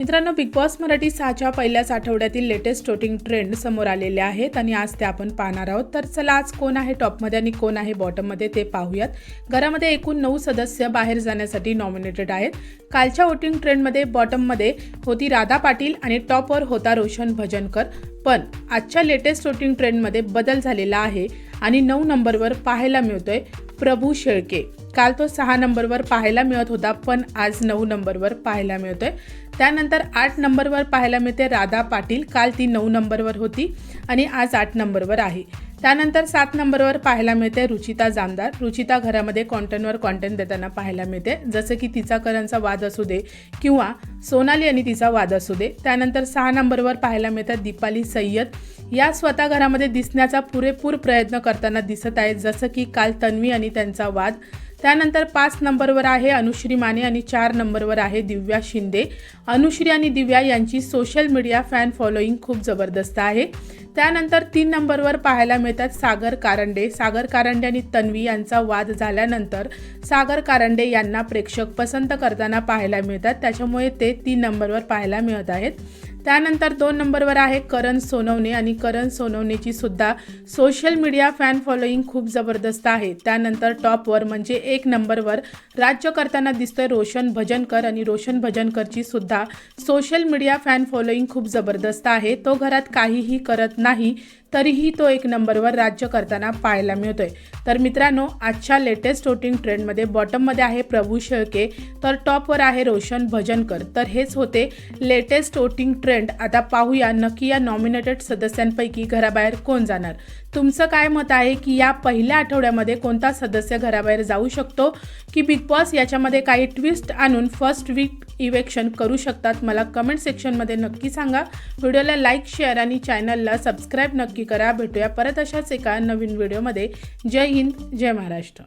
मित्रांनो, big boss Marathi 6च्या पहिल्याच आठवड्यातील लेटेस्ट वोटिंग ट्रेंड समोर आलेले आहेत आणि आज ते आपण पाहणार आहोत. तर चला, आज कोण आहे टॉपमध्ये आणि कोण आहे बॉटममध्ये ते पाहूयात. घरामध्ये एकूण 9 सदस्य बाहेर जाण्यासाठी नॉमिनेटेड आहेत. कालच्या वोटिंग ट्रेंडमध्ये बॉटममध्ये होती राधा पाटील आणि टॉपवर होता रोशन भजनकर. पण आजच्या लेटेस्ट वोटिंग ट्रेंडमध्ये बदल झालेला आहे आणि 9 नंबरवर पाहायला मिळतोय प्रभू शेळके. काल तो 6 नंबरवर पाहायला मिळत होता, पण आज 9 नंबरवर पाहायला मिळतोय. त्यानंतर 8 नंबरवर पाहायला मिळते राधा पाटील. काल ती 9 नंबरवर होती आणि आज 8 नंबरवर आहे. त्यानंतर 7 नंबरवर पाहायला मिळते रुचिता जामदार. रुचिता घरामध्ये कॉन्टेंटवर कॉन्टेंट देताना पाहायला मिळते, जसं की तिचा करणचा वाद असू दे किंवा सोनाली आणि तिचा वाद असू दे. त्यानंतर 6 नंबरवर पाहायला मिळतात दीपाली सय्यद. या स्वतः घरामध्ये दिसण्याचा पुरेपूर प्रयत्न करताना दिसत आहेत, जसं की काल तन्वी आणि त्यांचा वाद. त्यानंतर 5 नंबरवर आहे अनुश्री माने आणि 4 नंबरवर आहे दिव्या शिंदे. अनुश्री आणि दिव्या यांची सोशल मीडिया फॅन फॉलोईंग खूप जबरदस्त आहे. त्यानंतर 3 नंबरवर पाहायला मिळतात सागर कारंडे. सागर कारंडे आणि तन्वी यांचा वाद झाल्यानंतर सागर कारंडे यांना प्रेक्षक पसंत करताना पाहायला मिळतात, त्याच्यामुळे ते 3 नंबरवर पाहायला मिळत आहेत. त्यानंतर 2 नंबरवर आहे करण सोनवणे आणि करण सोनवणेची सुद्धा सोशल मीडिया फॅन फॉलोईंग खूप जबरदस्त आहे. त्यानंतर टॉपवर म्हणजे 1 नंबरवर राज्य करताना दिसतोय रोशन भजनकर आणि रोशन भजनकरची सुद्धा सोशल मीडिया फॅन फॉलोईंग खूप जबरदस्त आहे. तो घरात काहीही करत नाही, तरीही तो 1 नंबरवर राज्य करताना पाहायला मिळतोय. तर मित्रांनो, आजच्या लेटेस्ट वोटिंग ट्रेंडमध्ये बॉटममध्ये आहे प्रभू शेळके, तर टॉपवर आहे रोशन भजनकर. तर हेच होते लेटेस्ट वोटिंग ट्रेंड. आता पाहूया नक्की या नॉमिनेटेड सदस्यांपैकी घराबाहेर कोण जाणार. तुमचं काय मत आहे की या पहिल्या आठवड्यामध्ये कोणता सदस्य घराबाहेर जाऊ शकतो, की बिग बॉस याच्यामध्ये काही ट्विस्ट आणून फर्स्ट वीक इव्हेक्शन करू शकतात? मला कमेंट सेक्शनमध्ये नक्की सांगा. व्हिडिओला लाईक, शेअर आणि चॅनलला सबस्क्राईब नक्की करा. भेटूया परत अशाच एका नवीन व्हिडिओमध्ये. जय हिंद, जय महाराष्ट्र.